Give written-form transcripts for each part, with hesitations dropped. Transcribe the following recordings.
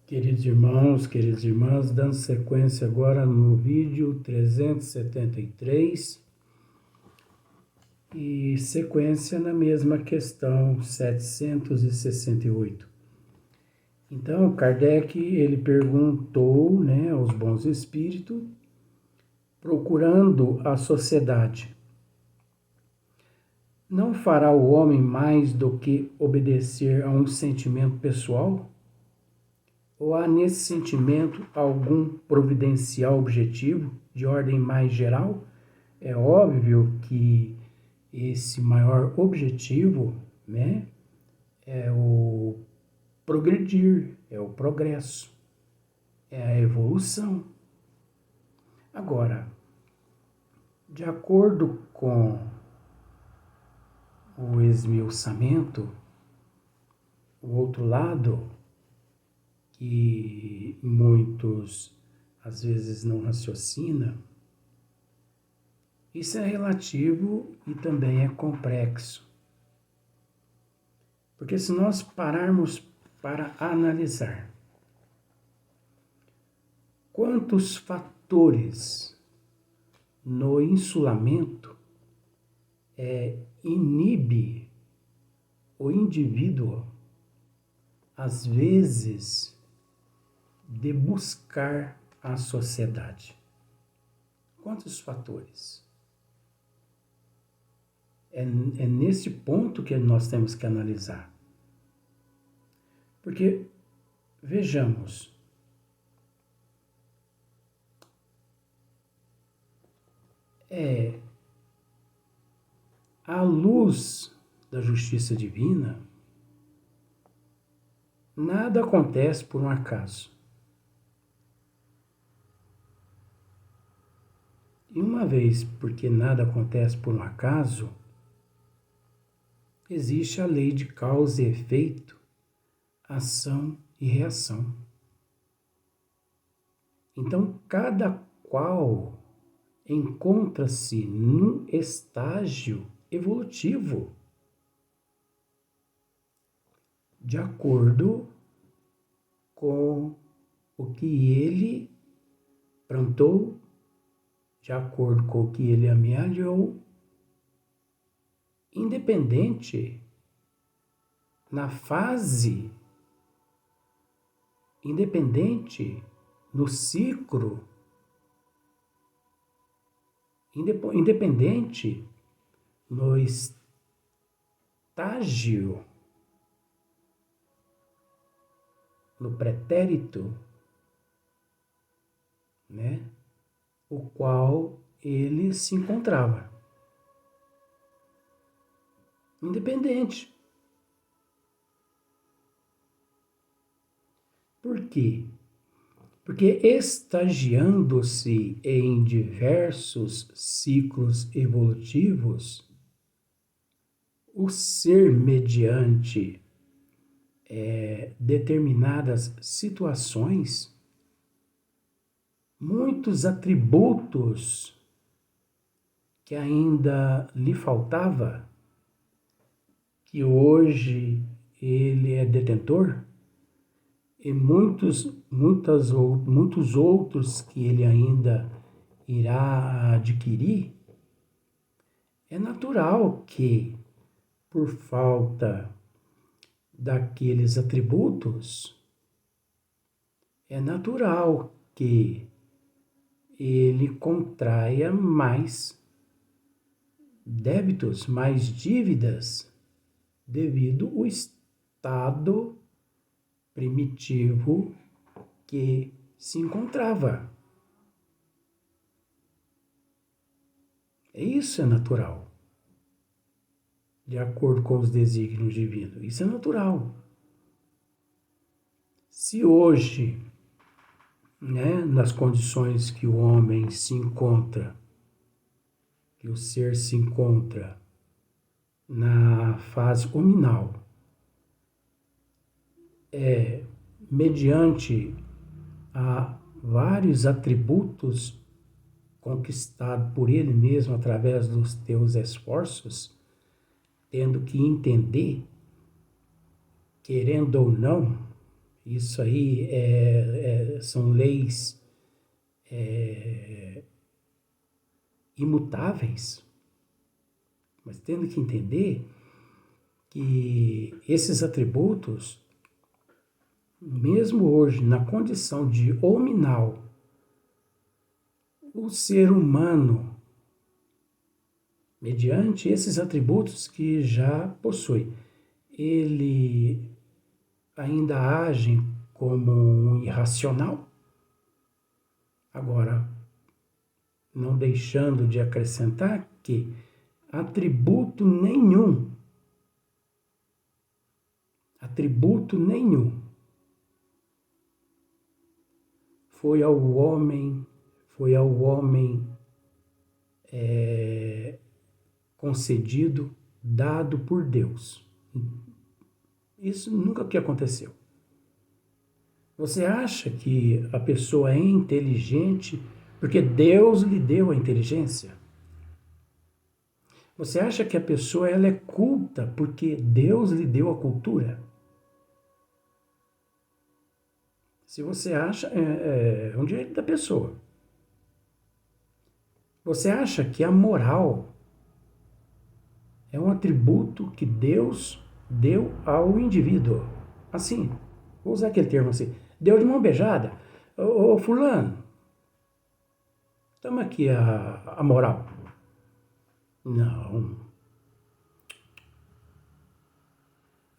Queridos irmãos, queridas irmãs, dando sequência agora no vídeo 373 e sequência na mesma questão 768. Então, Kardec, ele perguntou, aos bons espíritos, procurando a sociedade: não fará o homem mais do que obedecer a um sentimento pessoal? Ou há nesse sentimento algum providencial objetivo de ordem mais geral? É óbvio que esse maior objetivo, é o progredir, é o progresso, é a evolução. Agora, de acordo com o esmiuçamento, o outro lado, que muitos às vezes não raciocinam, isso é relativo e também é complexo. Porque se nós pararmos para analisar quantos fatores no insulamento inibe o indivíduo, às vezes, de buscar a sociedade. Quantos fatores? É nesse ponto que nós temos que analisar. Porque, vejamos, à luz da justiça divina, nada acontece por um acaso. E uma vez porque nada acontece por um acaso, existe a lei de causa e efeito, ação e reação. Então, cada qual encontra-se num estágio evolutivo, de acordo com o que ele plantou, de acordo com o que ele amealhou, independente na fase, independente no ciclo, independente no estágio, no pretérito, o qual ele se encontrava. Independente. Por quê? Porque estagiando-se em diversos ciclos evolutivos, o ser mediante determinadas situações, muitos atributos que ainda lhe faltava, que hoje ele é detentor, e muitos outros que ele ainda irá adquirir, é natural que, por falta daqueles atributos, é natural que ele contraia mais débitos, mais dívidas, devido ao estado primitivo que se encontrava. Isso é natural, de acordo com os desígnios divinos. Isso é natural. Se hoje, nas condições que o homem se encontra, que o ser se encontra na fase hominal, mediante a vários atributos conquistados por ele mesmo através dos teus esforços, tendo que entender, querendo ou não, Isso aí são leis imutáveis, mas tendo que entender que esses atributos, mesmo hoje, na condição de hominal, o ser humano, mediante esses atributos que já possui, ele ainda age como um irracional. Agora, não deixando de acrescentar que atributo nenhum foi ao homem concedido, dado por Deus. Isso nunca que aconteceu. Você acha que a pessoa é inteligente porque Deus lhe deu a inteligência? Você acha que a pessoa ela é culta porque Deus lhe deu a cultura? Se você acha, é um direito da pessoa. Você acha que a moral é um atributo que Deus deu ao indivíduo? Assim, vou usar aquele termo assim, deu de mão beijada. Ô fulano, toma aqui a moral. Não.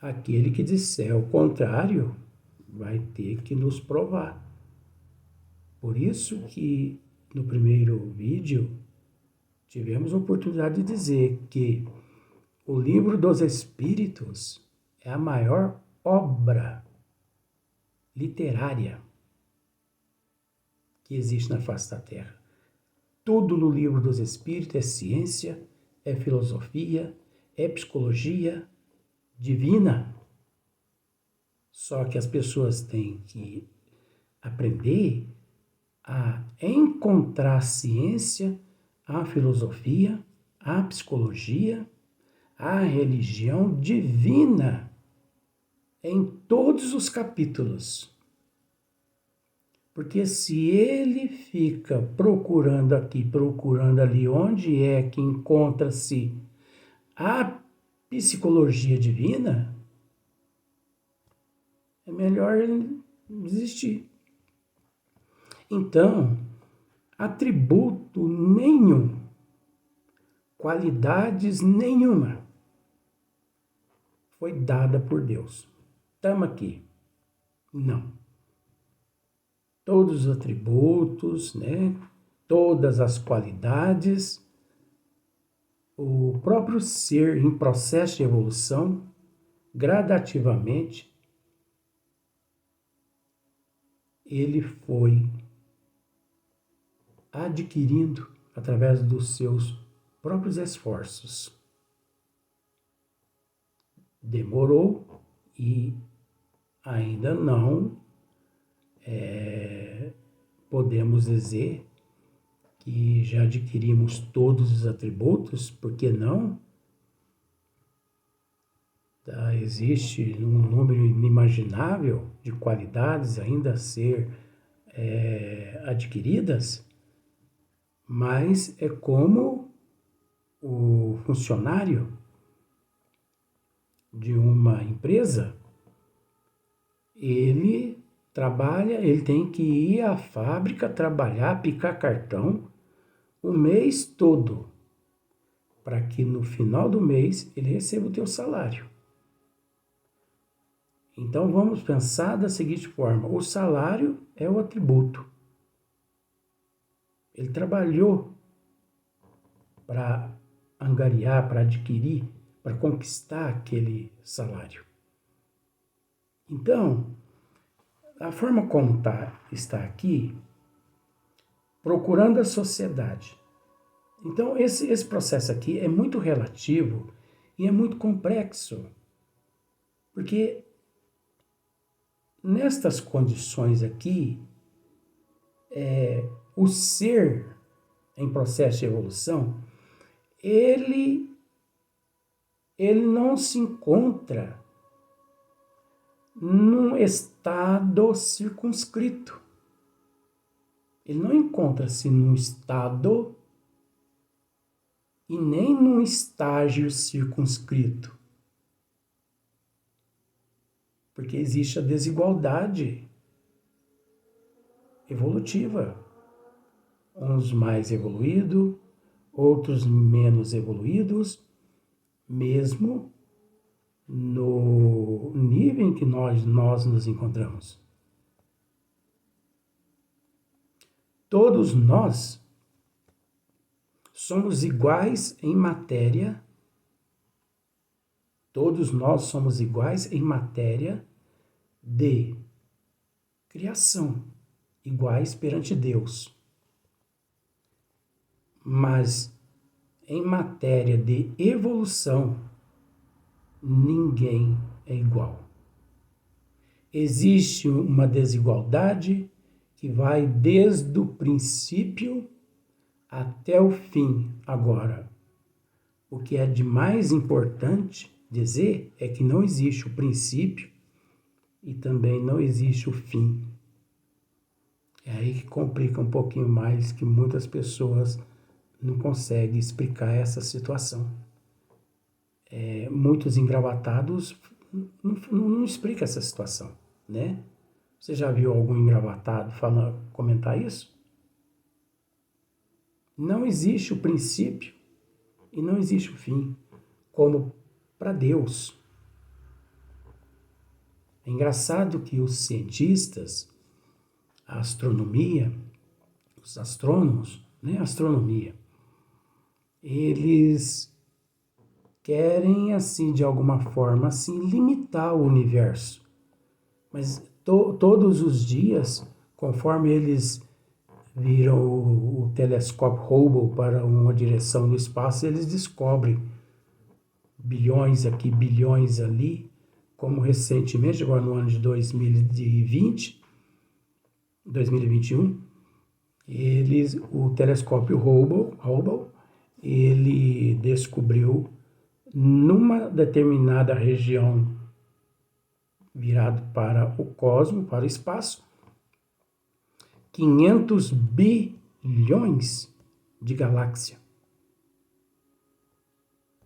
Aquele que disser o contrário vai ter que nos provar. Por isso que no primeiro vídeo tivemos a oportunidade de dizer que o Livro dos Espíritos é a maior obra literária que existe na face da Terra. Tudo no Livro dos Espíritos é ciência, é filosofia, é psicologia divina. Só que as pessoas têm que aprender a encontrar a ciência, a filosofia, a psicologia, a religião divina em todos os capítulos. Porque se ele fica procurando aqui, procurando ali, onde é que encontra-se a psicologia divina, é melhor ele desistir. Então, atributo nenhum, qualidades nenhuma foi dada por Deus. Estamos aqui. Não. Todos os atributos, né? Todas as qualidades, o próprio ser em processo de evolução, gradativamente, ele foi adquirindo através dos seus próprios esforços. Demorou e ainda não podemos dizer que já adquirimos todos os atributos, porque não? Existe um número inimaginável de qualidades ainda a ser adquiridas, mas é como o funcionário de uma empresa, ele trabalha, ele tem que ir à fábrica trabalhar, picar cartão o mês todo, para que no final do mês ele receba o teu salário. Então vamos pensar da seguinte forma: o salário é o atributo. Ele trabalhou para angariar, para adquirir, para conquistar aquele salário. Então, a forma como está aqui, procurando a sociedade. Então, esse processo aqui é muito relativo e é muito complexo, porque nestas condições aqui, o ser em processo de evolução, ele não se encontra num estado circunscrito. Ele não encontra-se num estado e nem num estágio circunscrito. Porque existe a desigualdade evolutiva. Uns mais evoluídos, outros menos evoluídos, mesmo no nível em que nós nos encontramos. Todos nós somos iguais em matéria. Todos nós somos iguais em matéria de criação, iguais perante Deus. Mas em matéria de evolução, ninguém é igual. Existe uma desigualdade que vai desde o princípio até o fim. Agora, o que é de mais importante dizer é que não existe o princípio e também não existe o fim. É aí que complica um pouquinho mais, que muitas pessoas não conseguem explicar essa situação. Muitos engravatados não explicam essa situação, né? Você já viu algum engravatado comentar isso? Não existe o princípio e não existe o fim, como para Deus. É engraçado que os cientistas, a astronomia, os astrônomos, né, astronomia, eles querem, assim, de alguma forma, assim, limitar o universo. Mas todos os dias, conforme eles viram o telescópio Hubble para uma direção do espaço, eles descobrem bilhões aqui, bilhões ali, como recentemente, agora no ano de 2020, 2021, o telescópio Hubble, ele descobriu numa determinada região virado para o cosmos, para o espaço, 500 bilhões de galáxias.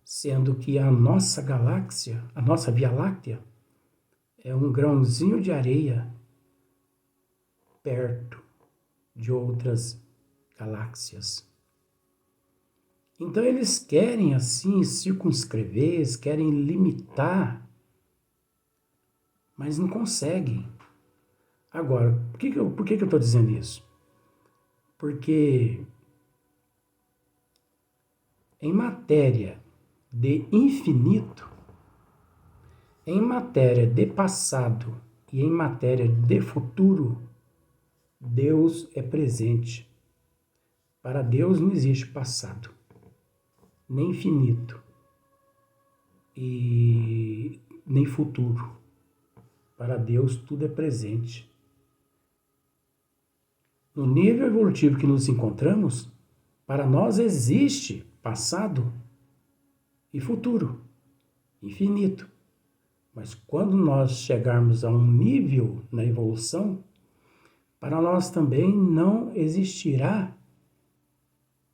Sendo que a nossa galáxia, a nossa Via Láctea, é um grãozinho de areia perto de outras galáxias. Então eles querem assim circunscrever, eles querem limitar, mas não conseguem. Agora, por que eu estou dizendo isso? Porque em matéria de infinito, em matéria de passado e em matéria de futuro, Deus é presente. Para Deus não existe passado, nem infinito e nem futuro. Para Deus tudo é presente. No nível evolutivo que nos encontramos, para nós existe passado e futuro, infinito. Mas quando nós chegarmos a um nível na evolução, para nós também não existirá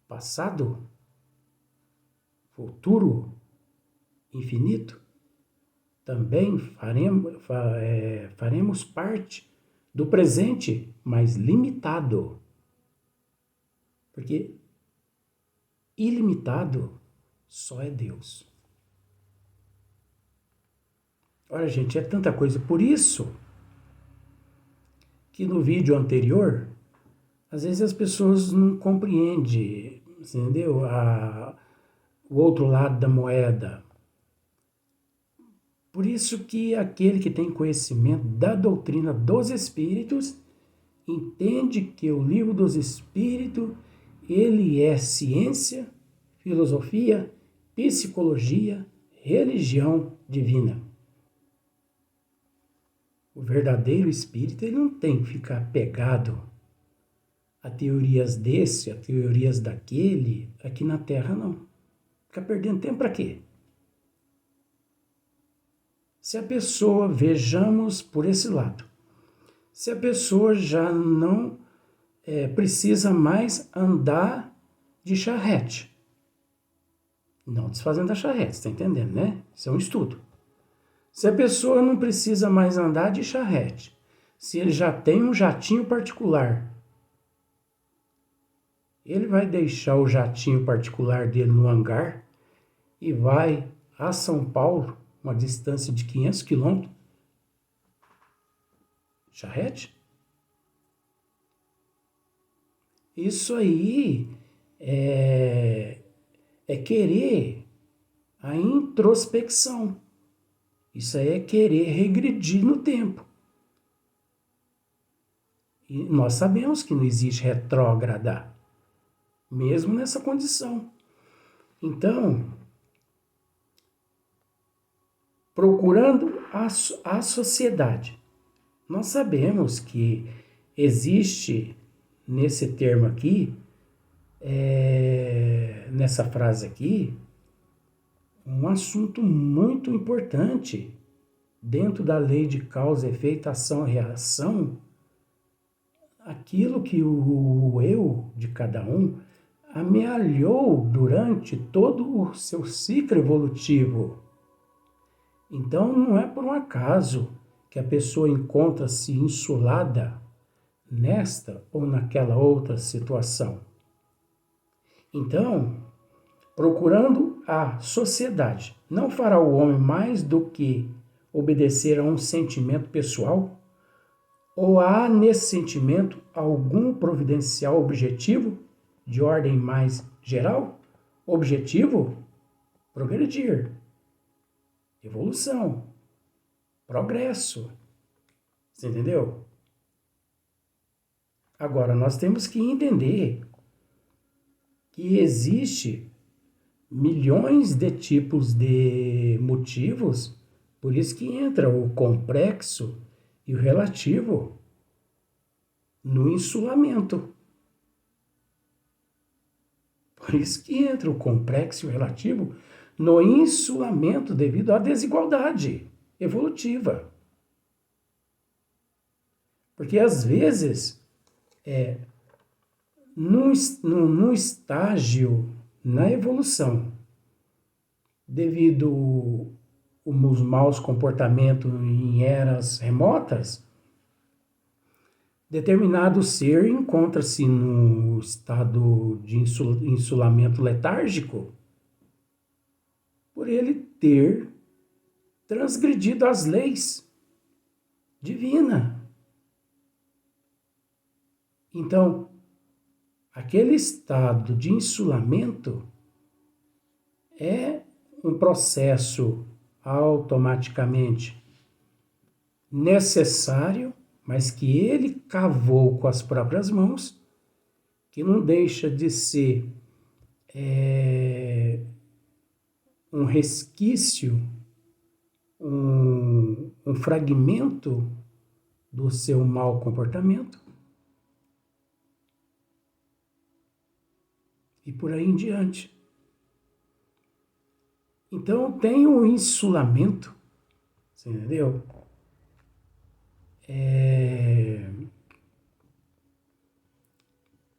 passado, futuro, infinito. Também faremos parte do presente, mas limitado. Porque ilimitado só é Deus. Olha, gente, é tanta coisa. Por isso que no vídeo anterior, às vezes as pessoas não compreendem, entendeu? O outro lado da moeda. Por isso que aquele que tem conhecimento da doutrina dos Espíritos entende que o livro dos Espíritos, ele é ciência, filosofia, psicologia, religião divina. O verdadeiro espírito, ele não tem que ficar pegado a teorias desse, a teorias daquele, aqui na Terra, não. Ficar perdendo tempo para quê? Se a pessoa, vejamos por esse lado, se a pessoa já não precisa mais andar de charrete, não desfazendo a charrete, está entendendo, né? Isso é um estudo. Se a pessoa não precisa mais andar de charrete, se ele já tem um jatinho particular, ele vai deixar o jatinho particular dele no hangar e vai a São Paulo, uma distância de 500 quilômetros, charrete? Isso aí é querer a introspecção. Isso aí é querer regredir no tempo. E nós sabemos que não existe retrógrada, mesmo nessa condição. Então, procurando a sociedade, nós sabemos que existe nesse termo aqui, nessa frase aqui, um assunto muito importante dentro da lei de causa, efeito, ação e reação, aquilo que o eu de cada um amealhou durante todo o seu ciclo evolutivo. Então não é por um acaso que a pessoa encontra-se insulada nesta ou naquela outra situação. Então, procurando a sociedade, não fará o homem mais do que obedecer a um sentimento pessoal? Ou há nesse sentimento algum providencial objetivo de ordem mais geral? Objetivo? Progredir. Evolução. Progresso. Você entendeu? Agora, nós temos que entender que existe milhões de tipos de motivos, por isso que entra o complexo e o relativo no insulamento. Por isso que entra o complexo e o relativo no insulamento devido à desigualdade evolutiva. Porque às vezes, num estágio na evolução, devido aos maus comportamentos em eras remotas, determinado ser encontra-se no estado de insulamento letárgico por ele ter transgredido as leis divinas. Então, aquele estado de insulamento é um processo automaticamente necessário, mas que ele cavou com as próprias mãos, que não deixa de ser um resquício, um fragmento do seu mau comportamento. E por aí em diante. Então tem um insulamento, você entendeu?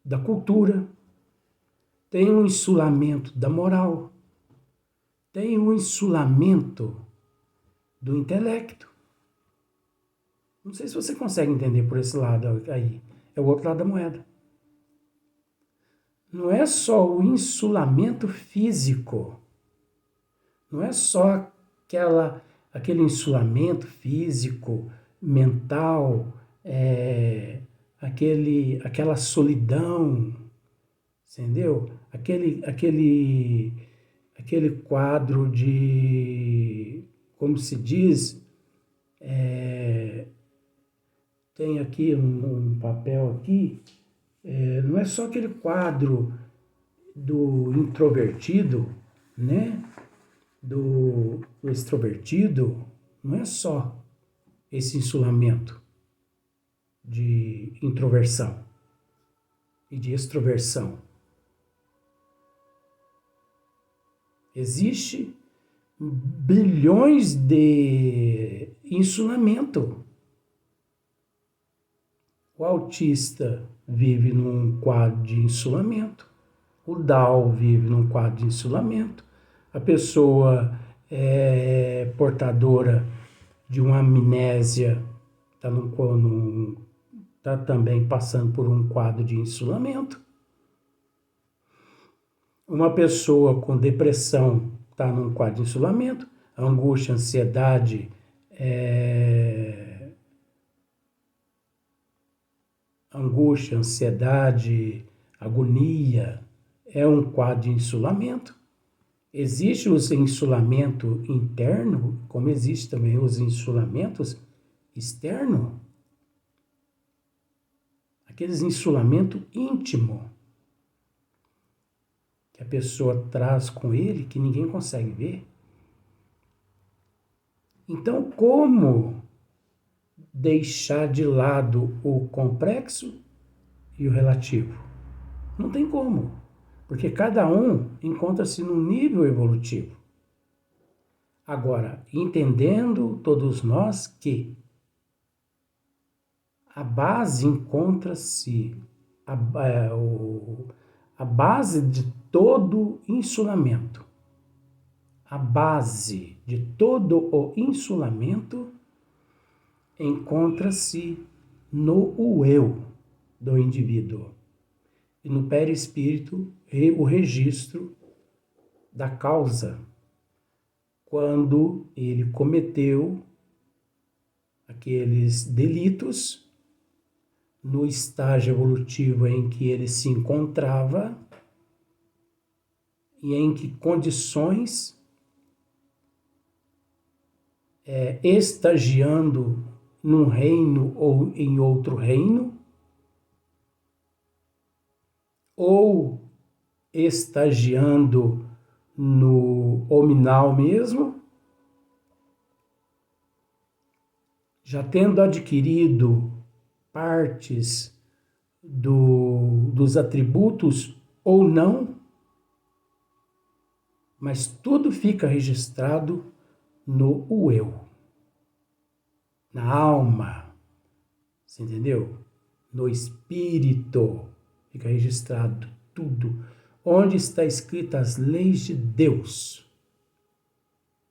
Da cultura, tem um insulamento da moral, tem um insulamento do intelecto. Não sei se você consegue entender por esse lado aí. É o outro lado da moeda. Não é só o insulamento físico, não é só aquele insulamento físico, mental, aquela solidão, entendeu? Aquele quadro de, como se diz, tem aqui um papel aqui, não é só aquele quadro do introvertido, né? Do extrovertido, não é só esse insulamento de introversão e de extroversão. Existe bilhões de insulamento. O autista vive num quadro de insulamento. O Down vive num quadro de insulamento. A pessoa portadora de uma amnésia está também passando por um quadro de insulamento. Uma pessoa com depressão está num quadro de insulamento. Angústia, ansiedade, agonia, é um quadro de insulamento. Existe o insulamento interno, como existe também os insulamentos externos. Aqueles insulamento íntimo que a pessoa traz com ele, que ninguém consegue ver. Então, como deixar de lado o complexo e o relativo? Não tem como, porque cada um encontra-se num nível evolutivo. Agora, entendendo todos nós que a base encontra-se, a base de todo insulamento, a base de todo o insulamento encontra-se no eu do indivíduo e no perispírito o registro da causa quando ele cometeu aqueles delitos no estágio evolutivo em que ele se encontrava e em que condições estagiando num reino ou em outro reino, ou estagiando no hominal mesmo, já tendo adquirido partes dos atributos ou não, mas tudo fica registrado no eu, na alma, você entendeu? No espírito fica registrado tudo, onde está escritas as leis de Deus.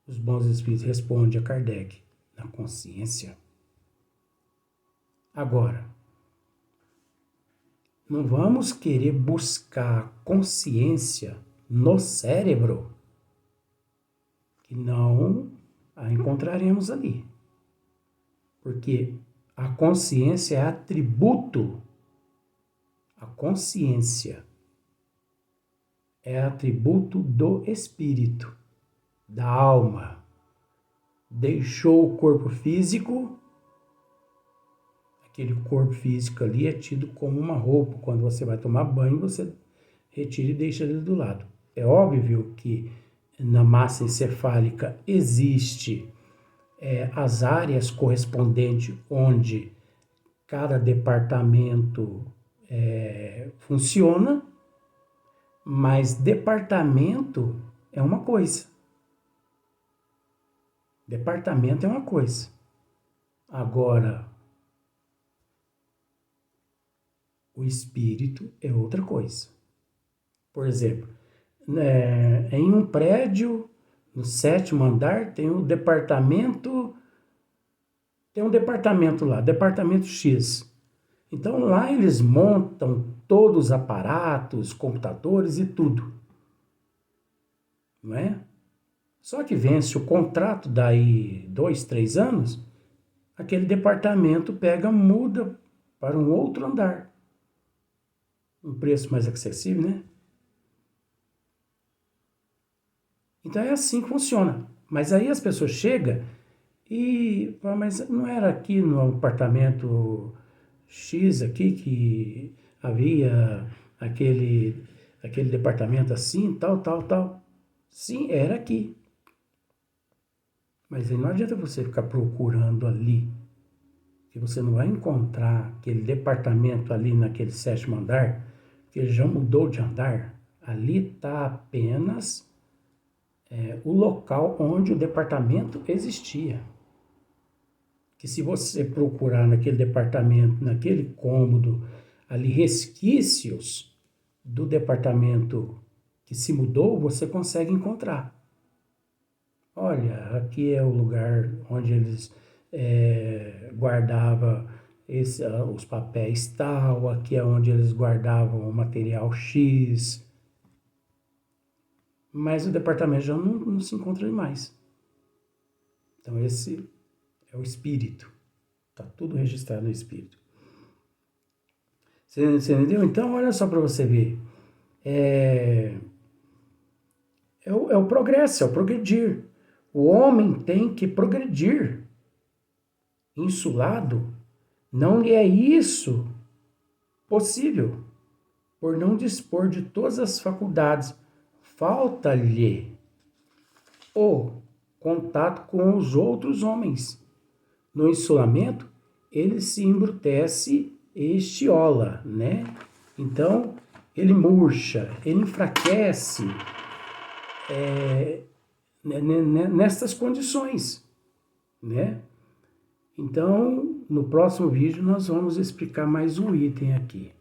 Os bons espíritos respondem a Kardec, na consciência. Agora, não vamos querer buscar consciência no cérebro, que não a encontraremos ali. Porque a consciência é atributo, a consciência é atributo do espírito, da alma. Deixou o corpo físico, aquele corpo físico ali é tido como uma roupa. Quando você vai tomar banho, você retira e deixa ele do lado. É óbvio que na massa encefálica existe as áreas correspondentes onde cada departamento funciona, mas departamento é uma coisa. Departamento é uma coisa. Agora, o espírito é outra coisa. Por exemplo, em um prédio, no 7º andar, tem um departamento lá, departamento X. Então lá eles montam todos os aparatos, computadores e tudo. Não é? Só que vence o contrato daí 2, 3 anos, aquele departamento muda para um outro andar. Um preço mais acessível, né? Então é assim que funciona. Mas aí as pessoas chegam e falam, mas não era aqui no apartamento X aqui que havia aquele departamento assim, tal, tal, tal. Sim, era aqui. Mas aí não adianta você ficar procurando ali, que você não vai encontrar aquele departamento ali naquele 7º andar, que ele já mudou de andar. Ali está apenas o local onde o departamento existia. Que se você procurar naquele departamento, naquele cômodo, ali resquícios do departamento que se mudou, você consegue encontrar. Olha, aqui é o lugar onde eles guardavam os papéis tal, aqui é onde eles guardavam o material X, mas o departamento já não se encontra mais. Então esse é o espírito, está tudo registrado no espírito. Você entendeu? Então olha só para você ver, é o progresso, é o progredir. O homem tem que progredir. Insulado, não lhe é isso possível, por não dispor de todas as faculdades. Falta-lhe o contato com os outros homens. No insulamento, ele se embrutece e estiola, né? Então, ele murcha, ele enfraquece nestas condições, né? Então, no próximo vídeo nós vamos explicar mais um item aqui.